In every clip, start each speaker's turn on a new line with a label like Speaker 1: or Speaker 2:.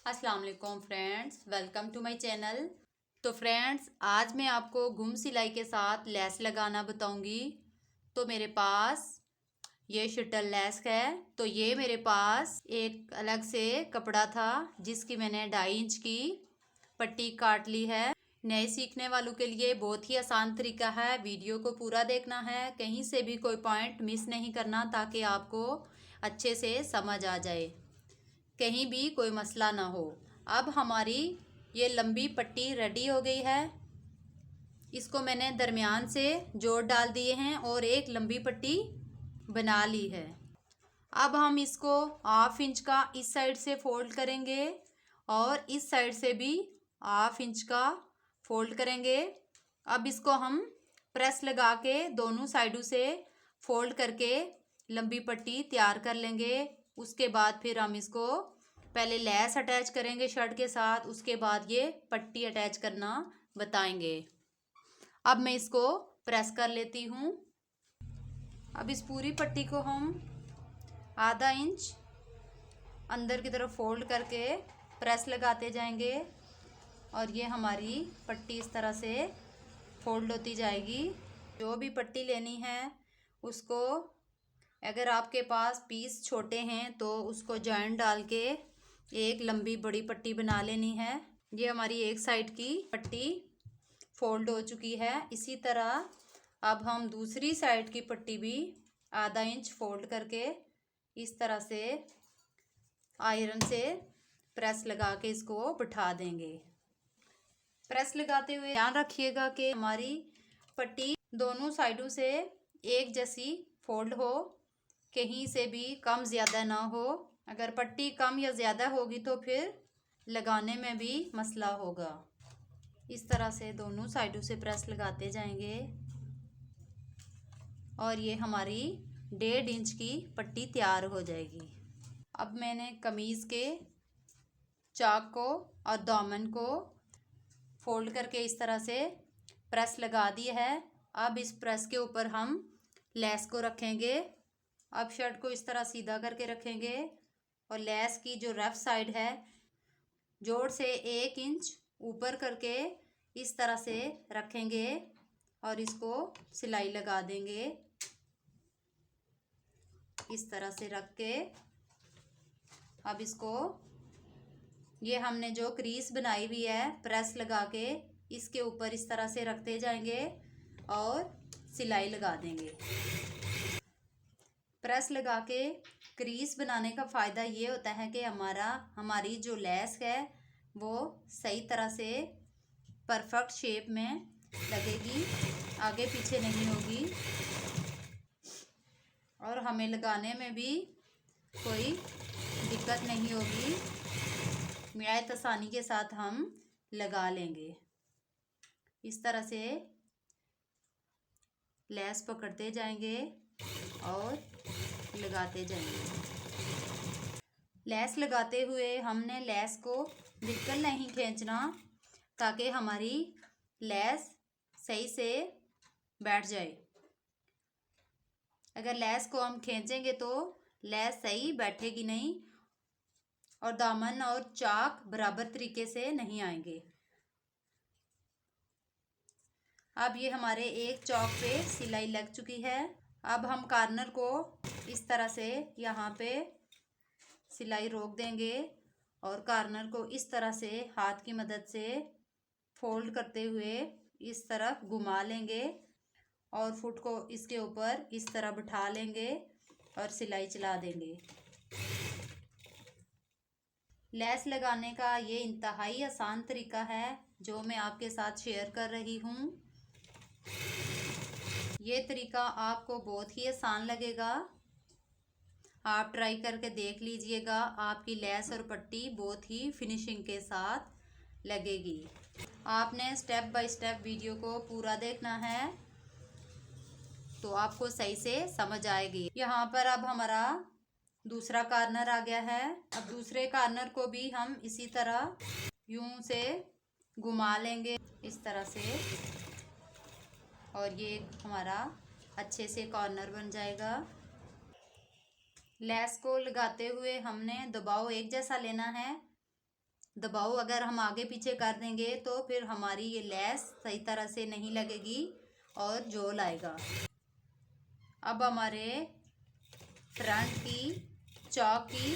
Speaker 1: अस्सलाम वालेकुम friends, welcome to my channel. तो फ्रेंड्स, आज मैं आपको गुम सिलाई के साथ लेस लगाना बताऊंगी। तो मेरे पास ये शटल लेस है। तो ये मेरे पास एक अलग से कपड़ा था जिसकी मैंने 2.5 इंच की पट्टी काट ली है। नए सीखने वालों के लिए बहुत ही आसान तरीका है। वीडियो को पूरा देखना है, कहीं से भी कोई पॉइंट मिस नहीं करना ताकि आपको अच्छे से समझ आ जाए, कहीं भी कोई मसला ना हो। अब हमारी ये लंबी पट्टी रेडी हो गई है। इसको मैंने दरमियान से जोड़ डाल दिए हैं और एक लंबी पट्टी बना ली है। अब हम इसको 1/2 इंच का इस साइड से फोल्ड करेंगे और इस साइड से भी 1/2 इंच का फोल्ड करेंगे। अब इसको हम प्रेस लगा के दोनों साइडों से फोल्ड करके लंबी पट्टी तैयार कर लेंगे। उसके बाद फिर हम इसको पहले लेस अटैच करेंगे शर्ट के साथ, उसके बाद ये पट्टी अटैच करना बताएंगे। अब मैं इसको प्रेस कर लेती हूँ। अब इस पूरी पट्टी को हम 1/2 इंच अंदर की तरफ फोल्ड करके प्रेस लगाते जाएंगे और ये हमारी पट्टी इस तरह से फोल्ड होती जाएगी। जो भी पट्टी लेनी है उसको, अगर आपके पास पीस छोटे हैं तो उसको जॉइंट डाल के एक लंबी बड़ी पट्टी बना लेनी है। ये हमारी एक साइड की पट्टी फोल्ड हो चुकी है। इसी तरह अब हम दूसरी साइड की पट्टी भी 1/2 इंच फोल्ड करके इस तरह से आयरन से प्रेस लगा के इसको बिठा देंगे। प्रेस लगाते हुए ध्यान रखिएगा कि हमारी पट्टी दोनों साइडों से एक जैसी फोल्ड हो, कहीं से भी कम ज़्यादा ना हो। अगर पट्टी कम या ज़्यादा होगी तो फिर लगाने में भी मसला होगा। इस तरह से दोनों साइडों से प्रेस लगाते जाएंगे और ये हमारी 1.5 इंच की पट्टी तैयार हो जाएगी। अब मैंने कमीज़ के चाक को और दामन को फोल्ड करके इस तरह से प्रेस लगा दिया है। अब इस प्रेस के ऊपर हम लेस को रखेंगे। अब शर्ट को इस तरह सीधा करके रखेंगे और लेस की जो रफ साइड है जोड़ से 1 इंच ऊपर करके इस तरह से रखेंगे और इसको सिलाई लगा देंगे। इस तरह से रख के अब इसको, ये हमने जो क्रीज बनाई हुई है प्रेस लगा के, इसके ऊपर इस तरह से रखते जाएंगे और सिलाई लगा देंगे। प्रेस लगा के क्रीज बनाने का फ़ायदा ये होता है कि हमारी जो लेस है वो सही तरह से परफेक्ट शेप में लगेगी, आगे पीछे नहीं होगी और हमें लगाने में भी कोई दिक्कत नहीं होगी। निहायत आसानी के साथ हम लगा लेंगे। इस तरह से लेस पकड़ते जाएंगे और लगाते जाएंगे। लेस लगाते हुए हमने लेस को बिल्कुल नहीं खींचना ताकि हमारी लेस सही से बैठ जाए। अगर लेस को हम खींचेंगे तो लेस सही बैठेगी नहीं और दामन और चाक बराबर तरीके से नहीं आएंगे। अब ये हमारे एक चौक पे सिलाई लग चुकी है। अब हम कॉर्नर को इस तरह से यहाँ पे सिलाई रोक देंगे और कॉर्नर को इस तरह से हाथ की मदद से फोल्ड करते हुए इस तरफ घुमा लेंगे और फुट को इसके ऊपर इस तरह बिठा लेंगे और सिलाई चला देंगे। लेस लगाने का ये इंतहाई आसान तरीका है जो मैं आपके साथ शेयर कर रही हूँ। ये तरीका आपको बहुत ही आसान लगेगा। आप ट्राई करके देख लीजिएगा, आपकी लेस और पट्टी बहुत ही फिनिशिंग के साथ लगेगी। आपने स्टेप बाय स्टेप वीडियो को पूरा देखना है तो आपको सही से समझ आएगी। यहाँ पर अब हमारा दूसरा कॉर्नर आ गया है। अब दूसरे कॉर्नर को भी हम इसी तरह यूं से घुमा लेंगे इस तरह से और ये हमारा अच्छे से कॉर्नर बन जाएगा। लेस को लगाते हुए हमने दबाव एक जैसा लेना है दबाव अगर हम आगे पीछे कर देंगे तो फिर हमारी ये लेस सही तरह से नहीं लगेगी और झोल आएगा। अब हमारे फ्रंट की, चौक की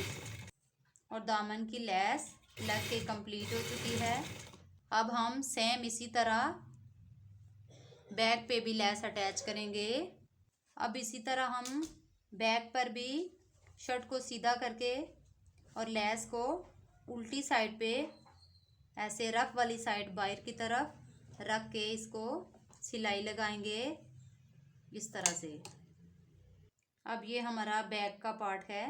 Speaker 1: और दामन की लेस लग के कंप्लीट हो चुकी है। अब हम सेम इसी तरह बैक पे भी लेस अटैच करेंगे। अब इसी तरह हम बैक पर भी शर्ट को सीधा करके और लेस को उल्टी साइड पे ऐसे रफ वाली साइड बाहर की तरफ रख के इसको सिलाई लगाएंगे इस तरह से। अब ये हमारा बैक का पार्ट है।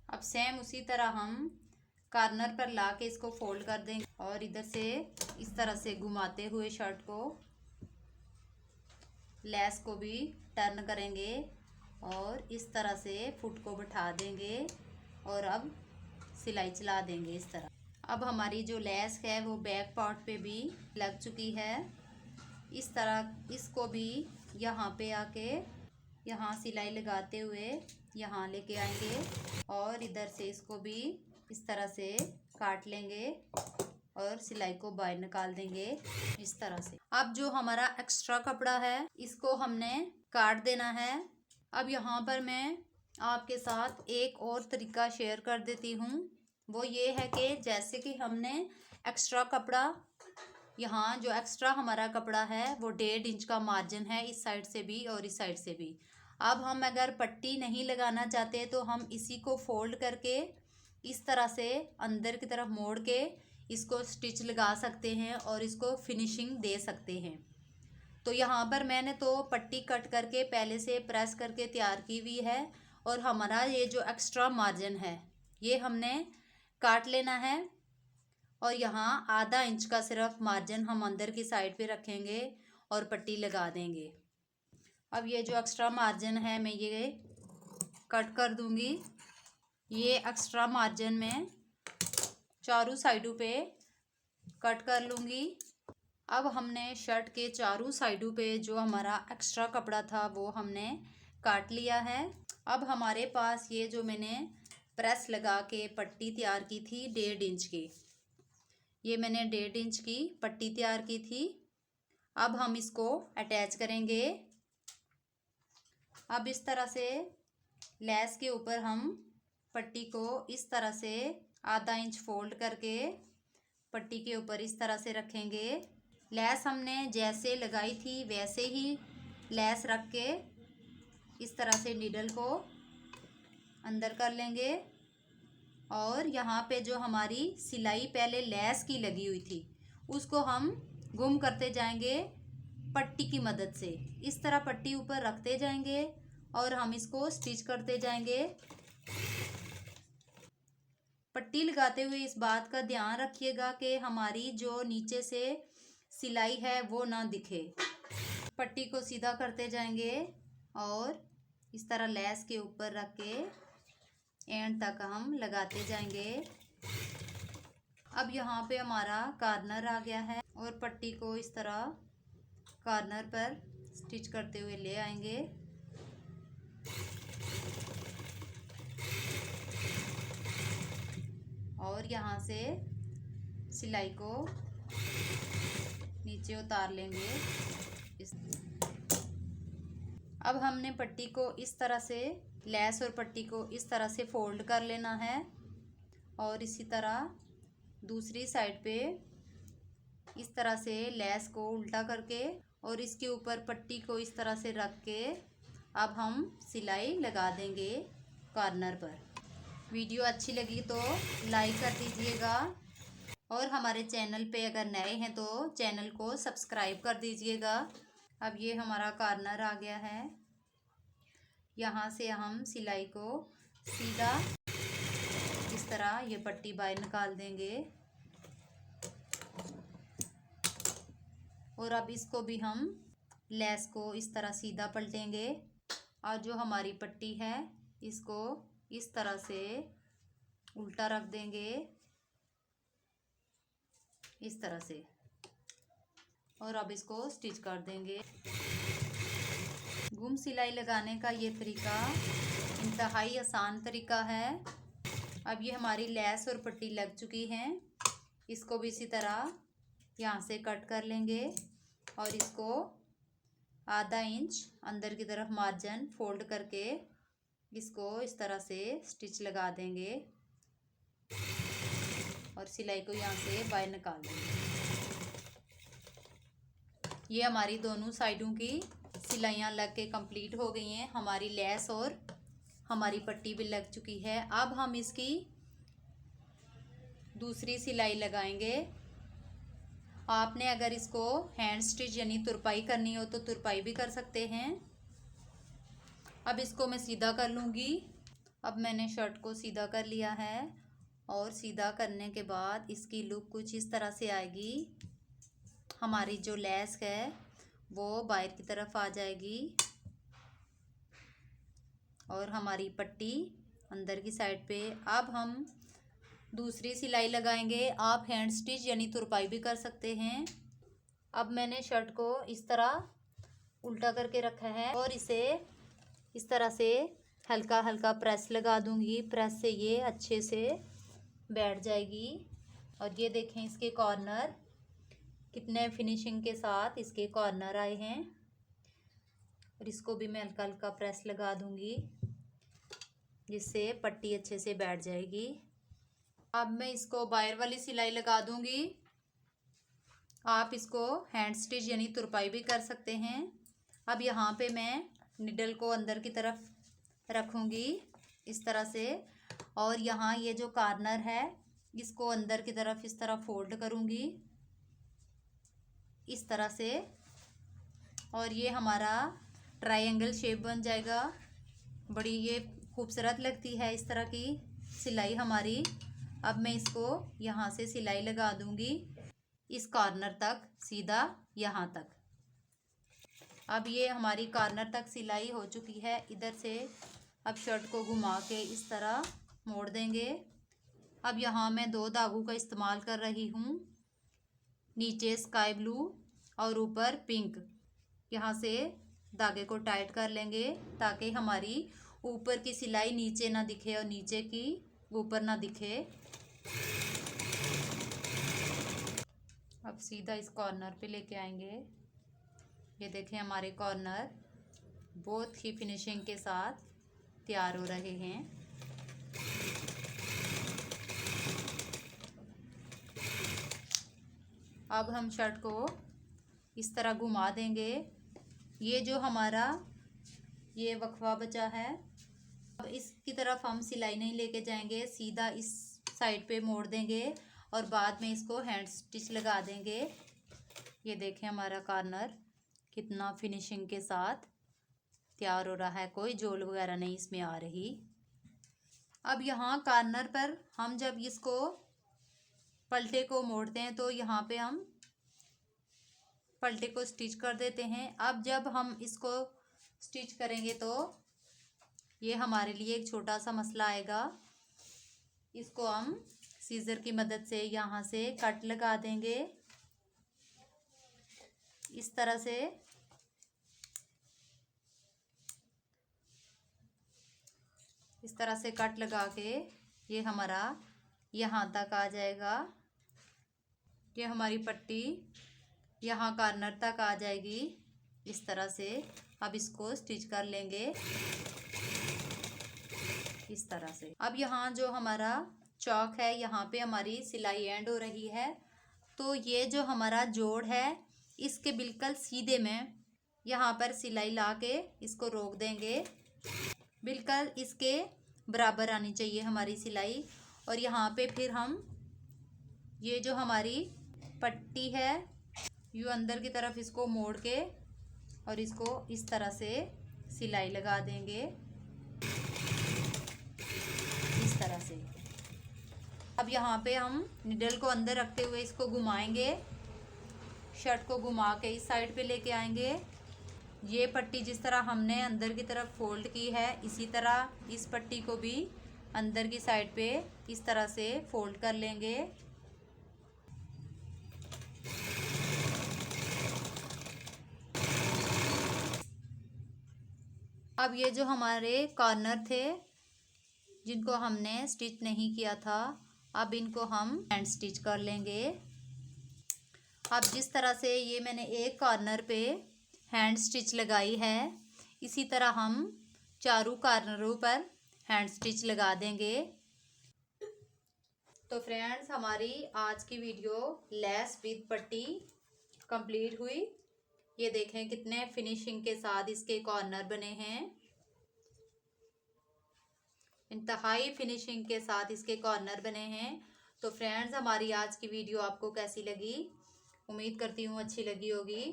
Speaker 1: अब सेम उसी तरह हम कॉर्नर पर ला के इसको फोल्ड कर देंगे और इधर से इस तरह से घुमाते हुए शर्ट को, लेस को भी टर्न करेंगे और इस तरह से फुट को बिठा देंगे और अब सिलाई चला देंगे इस तरह। अब हमारी जो लेस है वो बैक पार्ट पे भी लग चुकी है। इस तरह इसको भी यहाँ पे आके यहाँ सिलाई लगाते हुए यहाँ लेके आएंगे और इधर से इसको भी इस तरह से काट लेंगे और सिलाई को बाहर निकाल देंगे इस तरह से। अब जो हमारा एक्स्ट्रा कपड़ा है इसको हमने काट देना है। अब यहाँ पर मैं आपके साथ एक और तरीका शेयर कर देती हूँ। वो ये है कि जैसे कि हमने एक्स्ट्रा कपड़ा, यहाँ जो एक्स्ट्रा हमारा कपड़ा है वो 1.5 इंच का मार्जिन है इस साइड से भी और इस साइड से भी। अब हम अगर पट्टी नहीं लगाना चाहते तो हम इसी को फोल्ड करके इस तरह से अंदर की तरफ मोड़ के इसको स्टिच लगा सकते हैं और इसको फिनिशिंग दे सकते हैं। तो यहाँ पर मैंने तो पट्टी कट करके पहले से प्रेस करके तैयार की हुई है और हमारा ये जो एक्स्ट्रा मार्जिन है ये हमने काट लेना है और यहाँ आधा इंच का सिर्फ मार्जिन हम अंदर की साइड पे रखेंगे और पट्टी लगा देंगे। अब ये जो एक्स्ट्रा मार्जिन है मैं ये कट कर दूंगी। ये एक्स्ट्रा मार्जिन में चारों साइडों पे कट कर लूँगी। अब हमने शर्ट के चारों साइडों पे जो हमारा एक्स्ट्रा कपड़ा था वो हमने काट लिया है। अब हमारे पास ये जो मैंने प्रेस लगा के पट्टी तैयार की थी 1.5 इंच की, ये मैंने 1.5 इंच की पट्टी तैयार की थी। अब हम इसको अटैच करेंगे। अब इस तरह से लेस के ऊपर हम पट्टी को इस तरह से आधा इंच फोल्ड करके पट्टी के ऊपर इस तरह से रखेंगे। लेस हमने जैसे लगाई थी वैसे ही लेस रख के इस तरह से नीडल को अंदर कर लेंगे और यहाँ पे जो हमारी सिलाई पहले लेस की लगी हुई थी उसको हम गुम करते जाएंगे पट्टी की मदद से। इस तरह पट्टी ऊपर रखते जाएंगे और हम इसको स्टिच करते जाएंगे। पट्टी लगाते हुए इस बात का ध्यान रखिएगा कि हमारी जो नीचे से सिलाई है वो ना दिखे। पट्टी को सीधा करते जाएंगे और इस तरह लेस के ऊपर रख के एंड तक हम लगाते जाएंगे। अब यहाँ पे हमारा कॉर्नर आ गया है और पट्टी को इस तरह कॉर्नर पर स्टिच करते हुए ले आएंगे। और यहाँ से सिलाई को नीचे उतार लेंगे। अब हमने पट्टी को इस तरह से लेस और पट्टी को इस तरह से फोल्ड कर लेना है और इसी तरह दूसरी साइड पे इस तरह से लेस को उल्टा करके और इसके ऊपर पट्टी को इस तरह से रख के अब हम सिलाई लगा देंगे कॉर्नर पर। वीडियो अच्छी लगी तो लाइक कर दीजिएगा और हमारे चैनल पे अगर नए हैं तो चैनल को सब्सक्राइब कर दीजिएगा। अब ये हमारा कॉर्नर आ गया है। यहाँ से हम सिलाई को सीधा इस तरह ये पट्टी बाहर निकाल देंगे और अब इसको भी हम लेस को इस तरह सीधा पलटेंगे और जो हमारी पट्टी है इसको इस तरह से उल्टा रख देंगे इस तरह से और अब इसको स्टिच कर देंगे। गुम सिलाई लगाने का ये तरीका इंतहाई आसान तरीका है। अब ये हमारी लेस और पट्टी लग चुकी हैं। इसको भी इसी तरह यहाँ से कट कर लेंगे और इसको आधा इंच अंदर की तरफ मार्जिन फोल्ड करके इसको इस तरह से स्टिच लगा देंगे और सिलाई को यहाँ से बाहर निकाल देंगे। ये हमारी दोनों साइडों की सिलाइयाँ लग के कंप्लीट हो गई हैं। हमारी लेस और हमारी पट्टी भी लग चुकी है। अब हम इसकी दूसरी सिलाई लगाएंगे। आपने अगर इसको हैंड स्टिच यानी तुरपाई करनी हो तो तुरपाई भी कर सकते हैं। अब इसको मैं सीधा कर लूँगी। अब मैंने शर्ट को सीधा कर लिया है और सीधा करने के बाद इसकी लुक कुछ इस तरह से आएगी। हमारी जो लेस है वो बाहर की तरफ आ जाएगी और हमारी पट्टी अंदर की साइड पे। अब हम दूसरी सिलाई लगाएंगे। आप हैंड स्टिच यानी तुरपाई भी कर सकते हैं। अब मैंने शर्ट को इस तरह उल्टा करके रखा है और इसे इस तरह से हल्का हल्का प्रेस लगा दूंगी। प्रेस से ये अच्छे से बैठ जाएगी। और ये देखें इसके कॉर्नर कितने फिनिशिंग के साथ इसके कॉर्नर आए हैं। और इसको भी मैं हल्का हल्का प्रेस लगा दूंगी जिससे पट्टी अच्छे से बैठ जाएगी। अब मैं इसको बाहर वाली सिलाई लगा दूंगी। आप इसको हैंड स्टिच यानी तुरपाई भी कर सकते हैं। अब यहाँ पे मैं निडल को अंदर की तरफ रखूँगी इस तरह से और यहाँ ये जो कॉर्नर है इसको अंदर की तरफ इस तरह फोल्ड करूँगी इस तरह से और ये हमारा ट्रायंगल शेप बन जाएगा। बड़ी ये खूबसूरत लगती है इस तरह की सिलाई हमारी। अब मैं इसको यहाँ से सिलाई लगा दूँगी इस कॉर्नर तक सीधा यहाँ तक। अब ये हमारी कॉर्नर तक सिलाई हो चुकी है। इधर से अब शर्ट को घुमा के इस तरह मोड़ देंगे। अब यहाँ मैं 2 धागों का इस्तेमाल कर रही हूँ। नीचे स्काई ब्लू और ऊपर पिंक। यहाँ से धागे को टाइट कर लेंगे ताकि हमारी ऊपर की सिलाई नीचे ना दिखे और नीचे की ऊपर ना दिखे। अब सीधा इस कॉर्नर पे लेके आएंगे। ये देखें हमारे कॉर्नर बहुत ही फिनिशिंग के साथ तैयार हो रहे हैं। अब हम शर्ट को इस तरह घुमा देंगे। ये जो हमारा ये वक्फा बचा है अब इसकी तरफ हम सिलाई नहीं लेके जाएंगे, सीधा इस साइड पे मोड़ देंगे और बाद में इसको हैंड स्टिच लगा देंगे। ये देखें हमारा कॉर्नर कितना फिनिशिंग के साथ तैयार हो रहा है। कोई जोल वगैरह नहीं इसमें आ रही। अब यहाँ कॉर्नर पर हम जब इसको पलटे को मोड़ते हैं तो यहाँ पे हम पलटे को स्टिच कर देते हैं। अब जब हम इसको स्टिच करेंगे तो ये हमारे लिए एक छोटा सा मसला आएगा। इसको हम सीजर की मदद से यहाँ से कट लगा देंगे इस तरह से। इस तरह से कट लगा के ये हमारा यहाँ तक आ जाएगा। ये हमारी पट्टी यहाँ कॉर्नर तक आ जाएगी इस तरह से। अब इसको स्टिच कर लेंगे इस तरह से। अब यहाँ जो हमारा चौक है यहाँ पे हमारी सिलाई एंड हो रही है तो ये जो हमारा जोड़ है इसके बिल्कुल सीधे में यहाँ पर सिलाई ला के इसको रोक देंगे। बिल्कुल इसके बराबर आनी चाहिए हमारी सिलाई। और यहाँ पे फिर हम ये जो हमारी पट्टी है यूँ अंदर की तरफ इसको मोड़ के और इसको इस तरह से सिलाई लगा देंगे इस तरह से। अब यहाँ पे हम निडल को अंदर रखते हुए इसको घुमाएंगे। शर्ट को घुमा के इस साइड पे लेके आएंगे। ये पट्टी जिस तरह हमने अंदर की तरफ फोल्ड की है इसी तरह इस पट्टी को भी अंदर की साइड पे इस तरह से फोल्ड कर लेंगे। अब ये जो हमारे कॉर्नर थे जिनको हमने स्टिच नहीं किया था अब इनको हम हैंड स्टिच कर लेंगे। अब जिस तरह से ये मैंने एक कॉर्नर पे हैंड स्टिच लगाई है, इसी तरह हम चारों कॉर्नरों पर हैंड स्टिच लगा देंगे। तो फ्रेंड्स, हमारी आज की वीडियो लेस विद पट्टी कंप्लीट हुई। ये देखें कितने फिनिशिंग के साथ इसके कॉर्नर बने हैं। इंतहाई फिनिशिंग के साथ इसके कॉर्नर बने हैं। तो फ्रेंड्स, हमारी आज की वीडियो आपको कैसी लगी? उम्मीद करती हूँ अच्छी लगी होगी।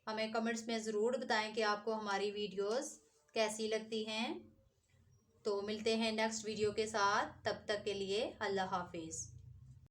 Speaker 1: हमें कमेंट्स में ज़रूर बताएं कि आपको हमारी वीडियोस कैसी लगती हैं। तो मिलते हैं नेक्स्ट वीडियो के साथ, तब तक के लिए अल्लाह हाफिज़।